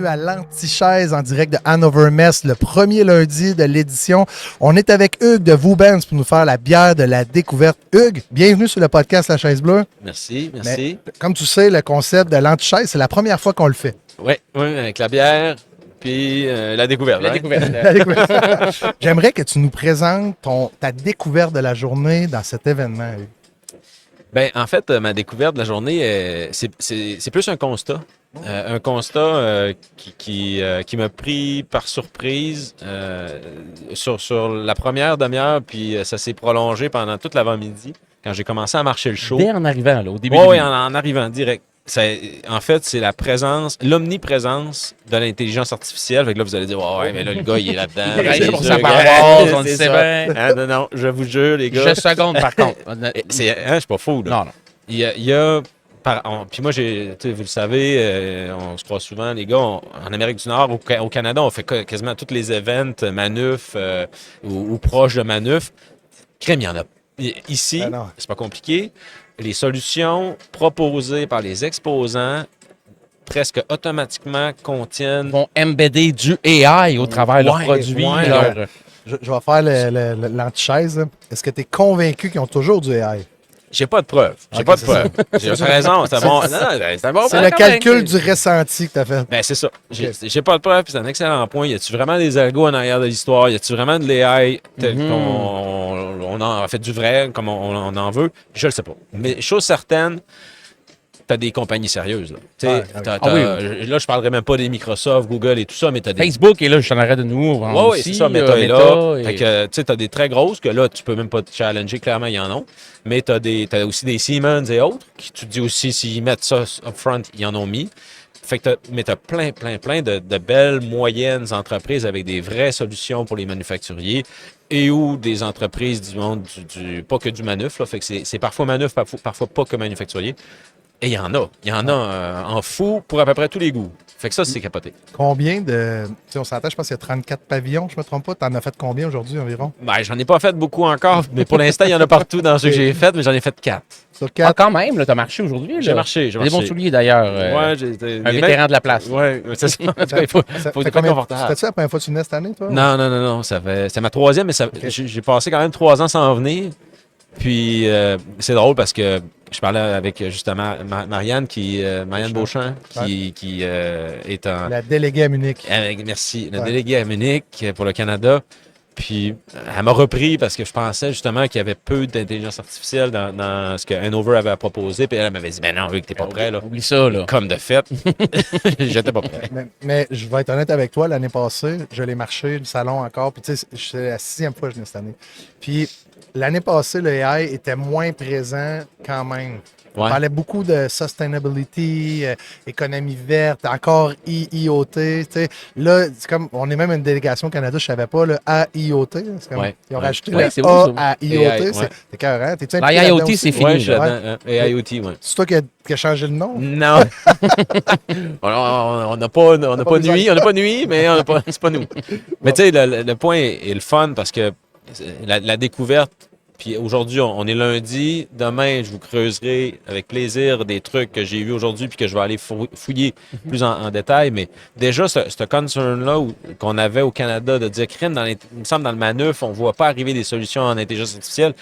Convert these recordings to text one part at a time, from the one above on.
bienvenue à l'Antichaise en direct de Hanover Messe, le premier lundi de l'édition. On est avec Hugues de Woubens pour nous faire la bière de la découverte. Hugues, bienvenue sur le podcast La Chaise Bleue. Merci. Mais, comme tu sais, le concept de l'Antichaise, c'est la première fois qu'on le fait. Oui, avec la bière, puis la découverte. La découverte. J'aimerais que tu nous présentes ta découverte de la journée dans cet événement, Hugues. Ben, en fait, ma découverte de la journée, c'est plus un constat. Un constat qui m'a pris par surprise sur la première demi-heure, puis ça s'est prolongé pendant toute l'avant-midi, quand j'ai commencé à marcher le show. Dès en arrivant, là, au début. Oui, en arrivant direct. En fait, c'est la présence, l'omniprésence de l'intelligence artificielle. Fait que là, vous allez dire, ouais, mais là, le gars, il est là-dedans. Pour sa parole, on le sait bien. Ah, non, je vous jure, les gars. Je seconde, par contre. Je suis pas fou, là. Non. Il y a puis moi, vous le savez, on se croit souvent, les gars, en Amérique du Nord, au Canada, on fait quasiment tous les events manuf ou proches de manuf. Crème, il y en a. Ici, c'est pas compliqué. Les solutions proposées par les exposants presque automatiquement contiennent... Vont embedder du AI au travers de leurs produits. Je vais faire l'antichaise. Est-ce que tu es convaincu qu'ils ont toujours du AI? J'ai pas de preuve. J'ai raison. C'est bon. C'est le calcul du ressenti que tu as fait. Ben, c'est ça. J'ai pas de preuve, puis c'est un excellent point. Y a-tu vraiment des algos en arrière de l'histoire? Y a-tu vraiment de l'AI tel qu'on en fait du vrai, comme on en veut? Je le sais pas. Mais chose certaine, t'as des compagnies sérieuses. Là, là je parlerai même pas des Microsoft, Google et tout ça, mais t'as des... Facebook est là, je t'en arrête de nous. Oui, c'est ça, Meta est là. Fait que, tu sais, t'as des très grosses que là, tu peux même pas te challenger, clairement, il y en a. Mais t'as aussi des Siemens et autres, qui tu te dis aussi, s'ils mettent ça up front, ils en ont mis. Fait que t'as plein de belles moyennes entreprises avec des vraies solutions pour les manufacturiers et ou des entreprises du monde pas que du manuf. Là, fait que c'est parfois manuf, parfois pas que manufacturier. Et il y en a. Il y en a en fou pour à peu près tous les goûts. Fait que ça, c'est capoté. Combien de... Tu sais, on s'entend, je pense qu'il y a 34 pavillons, je me trompe pas. T'en as fait combien aujourd'hui environ? Ben, j'en ai pas fait beaucoup encore, mais pour l'instant, il y en a partout dans ceux que j'ai fait, mais j'en ai fait 4. Sur 4? Ah, quand même, là, t'as marché aujourd'hui. J'ai marché. Des bons souliers, d'ailleurs. Un vétéran de la place. Oui, c'est ça. Il faut être confortable. C'était-tu la première fois que tu venais cette année, toi? Non. C'est ma troisième, mais j'ai passé quand même 3 ans sans en venir. Puis, c'est drôle parce que je parlais avec justement Marianne Beauchamp, qui est en... La déléguée à Munich. Merci. La déléguée à Munich pour le Canada. Puis, elle m'a repris parce que je pensais justement qu'il y avait peu d'intelligence artificielle dans ce que Hanover avait proposé. Puis elle m'avait dit, ben non, vu que t'es pas prêt, là. Oublie ça, là. Comme de fait, j'étais pas prêt. Mais je vais être honnête avec toi, l'année passée, je l'ai marché, le salon encore. Puis, tu sais, c'est la 6e fois que je venais cette année. Puis, l'année passée, le AI était moins présent quand même. On parlait beaucoup de sustainability, économie verte, encore IoT. Là, c'est comme, on est même une délégation au Canada, je ne savais pas, le AIoT. C'est comme, ils ont rajouté le A à IoT. C'est écœurant. L'IoT, c'est fini. AIoT, oui. C'est toi qui as changé le nom? Non. on n'a pas nuit, mais c'est pas nous. Mais tu sais, le point est le fun parce que la découverte. Puis aujourd'hui, on est lundi. Demain, je vous creuserai avec plaisir des trucs que j'ai vus aujourd'hui puis que je vais aller fouiller plus en détail. Mais déjà, ce concern-là qu'on avait au Canada de dire, crème, il me semble dans le manuf, on ne voit pas arriver des solutions en intelligence artificielle.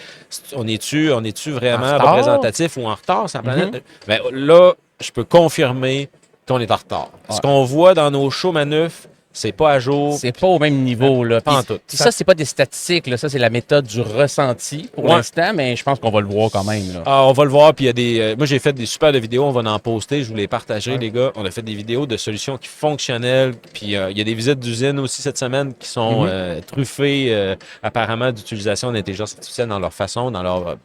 On est-tu vraiment représentatif ou en retard sur la planète? Bien, là, je peux confirmer qu'on est en retard. Ce qu'on voit dans nos shows manuf, c'est pas à jour. C'est pas au même niveau, là. Pas en tout. Ça, c'est pas des statistiques, là. Ça, c'est la méthode du ressenti pour l'instant, mais je pense qu'on va le voir quand même, là. Ah, on va le voir, puis il y a des... moi, j'ai fait des super de vidéos, on va en poster, je vous les partager, les gars. On a fait des vidéos de solutions qui fonctionnelles, puis il y a des visites d'usines aussi cette semaine qui sont truffées, apparemment, d'utilisation d'intelligence artificielle dans leur façon, dans leur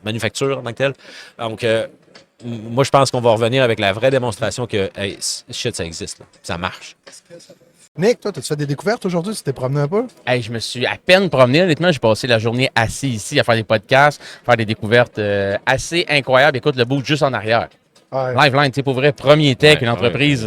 manufacture en tant que telle. Donc, moi, je pense qu'on va revenir avec la vraie démonstration que, hey, shit, ça existe, là. Ça marche. Nick, toi, as-tu fait des découvertes aujourd'hui? Tu t'es promené un peu? Hey, je me suis à peine promené. Honnêtement, j'ai passé la journée assis ici à faire des podcasts, faire des découvertes assez incroyables. Écoute, le bout juste en arrière. Ouais. Liveline, tu sais, pour vrai, Premier Tech, Ouais, une entreprise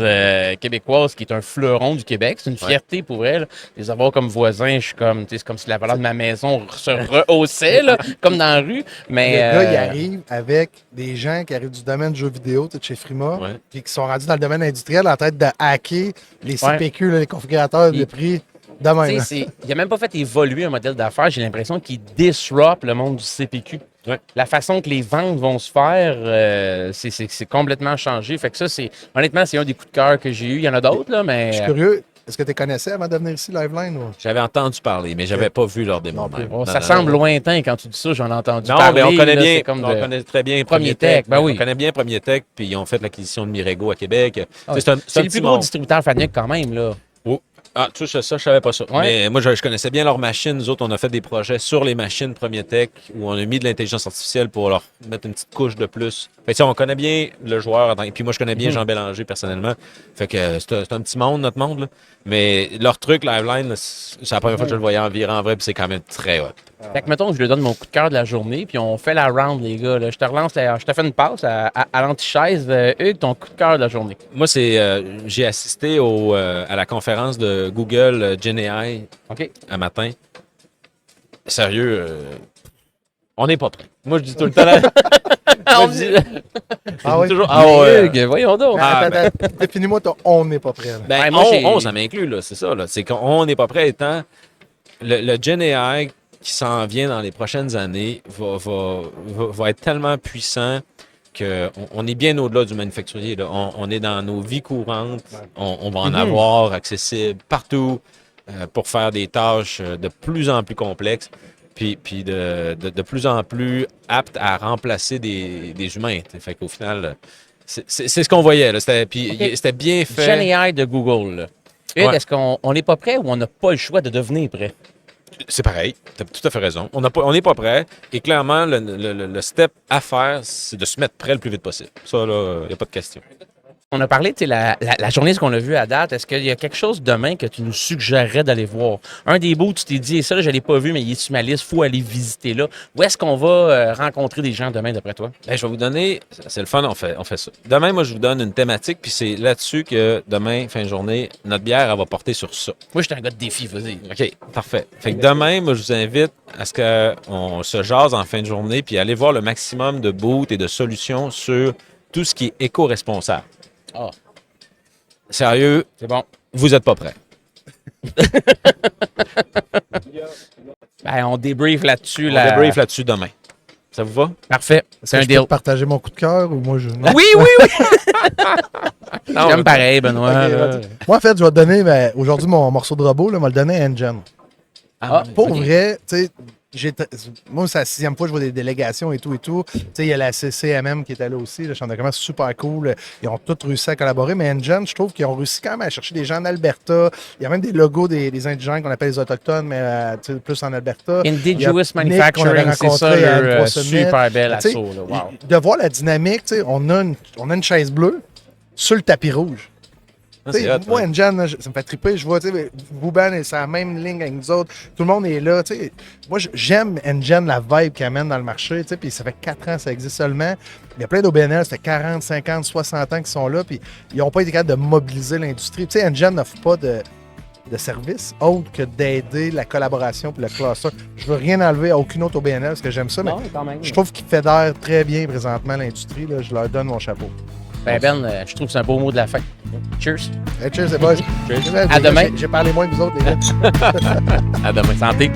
québécoise qui est un fleuron du Québec. C'est une fierté pour elle. Les avoir comme voisins, je suis comme, tu sais, c'est comme si la valeur de ma maison se rehaussait, là, comme dans la rue. Mais, Le gars, il arrive avec des gens qui arrivent du domaine du jeu vidéo, tu sais, de chez Frima, puis qui sont rendus dans le domaine industriel en train de hacker les CPQ, là, les configurateurs de prix. De même. Il n'a même pas fait évoluer un modèle d'affaires. J'ai l'impression qu'il disrupt le monde du CPQ. Ouais. La façon que les ventes vont se faire, c'est complètement changé. Fait que ça, honnêtement, c'est un des coups de cœur que j'ai eu. Il y en a d'autres, là, mais. Je suis curieux. Est-ce que tu les connaissais avant de venir ici, Liveline? Ou? J'avais entendu parler, mais j'avais pas vu leur démo. Ça semble lointain quand tu dis ça, j'en ai entendu non, parler. mais on connaît là, bien, comme on connaît très bien Premier Tech. Ben oui. On connaît bien Premier Tech, puis ils ont fait l'acquisition de Mirego à Québec. C'est le plus gros distributeur Fanuc quand même, là. Oh. Ah, tu sais, ça, je savais pas ça. Ouais. Mais moi, je connaissais bien leurs machines. Nous autres, on a fait des projets sur les machines Premier Tech où on a mis de l'intelligence artificielle pour leur mettre une petite couche de plus. Fait que, on connaît bien le joueur. Et puis moi, je connais bien Jean Bélanger personnellement. Fait que c'est un petit monde, notre monde. Là. Mais leur truc, Liveline, c'est la première fois que je le voyais en vrai, puis c'est quand même très hot. Fait que, mettons, je lui donne mon coup de cœur de la journée, puis on fait la round, les gars. Là. Je te fais une passe à l'antichaise. Hugues, ton coup de cœur de la journée. Moi, j'ai assisté à la conférence de Google GenAI un matin. Sérieux, on n'est pas prêt. Moi, je dis tout le temps. On dit... oui? Toujours, Hugues, voyons donc. Attends, définis-moi ton « on n'est pas prêt ». Ben, moi, on, ça m'inclut, là, c'est ça. Là. C'est qu'on n'est pas prêt étant le GenAI qui s'en vient dans les prochaines années va être tellement puissant qu'on est bien au-delà du manufacturier. Là. On est dans nos vies courantes. On va en avoir accessible partout pour faire des tâches de plus en plus complexes puis de plus en plus aptes à remplacer des humains. Fait qu'au final, c'est ce qu'on voyait. Là. C'était bien fait. GenAI de Google. Là. Hugues, est-ce qu'on n'est pas prêt ou on n'a pas le choix de devenir prêt? C'est pareil, tu as tout à fait raison. On n'est pas prêt. Et clairement, le step à faire, c'est de se mettre prêt le plus vite possible. Ça, là, il n'y a pas de question. On a parlé de la journée, ce qu'on a vu à date. Est-ce qu'il y a quelque chose demain que tu nous suggérerais d'aller voir? Un des bouts, tu t'es dit, et ça, là, je ne l'ai pas vu, mais il est sur ma liste, il faut aller visiter là. Où est-ce qu'on va rencontrer des gens demain, d'après toi? Ben, je vais vous donner, c'est le fun, on fait ça. Demain, moi, je vous donne une thématique, puis c'est là-dessus que demain, fin de journée, notre bière, elle va porter sur ça. Moi, je suis un gars de défi, vas-y. OK, parfait. Fait que demain, moi, je vous invite à ce qu'on se jase en fin de journée, puis aller voir le maximum de boots et de solutions sur tout ce qui est éco-responsable. Ah. Sérieux, C'est bon. vous n'êtes pas prêts. Ben, on débrief là-dessus. On débrief là-dessus demain. Ça vous va? Parfait. C'est un Est-ce que je deal. peux partager mon coup de cœur ou moi je. Non? Oui! J'aime pareil, Benoît. Ok, moi, en fait, je vais te donner aujourd'hui mon morceau de robot, là, je vais le donner à Engine. Pour vrai, tu sais, moi, c'est la 6e fois que je vois des délégations et tout. Tu sais, il y a la CCMM qui était là aussi, le champ de commerce super cool. Ils ont tous réussi à collaborer, mais Engine, je trouve qu'ils ont réussi quand même à chercher des gens en Alberta. Il y a même des logos des indigènes qu'on appelle les autochtones, mais plus en Alberta. Indigenous Manufacturing, c'est ça, le super bel assaut. Wow. De voir la dynamique, tu sais, on a une chaise bleue sur le tapis rouge. Moi, Engine, ça me fait triper. Je vois, Bouban est sur la même ligne avec nous autres. Tout le monde est là. Moi, j'aime Engine, la vibe qu'il amène dans le marché. Puis ça fait 4 ans que ça existe seulement. Il y a plein d'OBNL, ça fait 40, 50, 60 ans qu'ils sont là. Puis ils n'ont pas été capables de mobiliser l'industrie. Engine n'offre pas de service autre que d'aider la collaboration et le cluster. Je veux rien enlever à aucune autre OBNL parce que j'aime ça. Non, mais quand même. je trouve qu'ils fédèrent très bien présentement l'industrie. Je leur donne mon chapeau. Ben, je trouve que c'est un beau mot de la fin. Cheers. Hey, cheers, les boys. À demain. J'ai parlé moins que vous autres, les gars. À demain. Santé.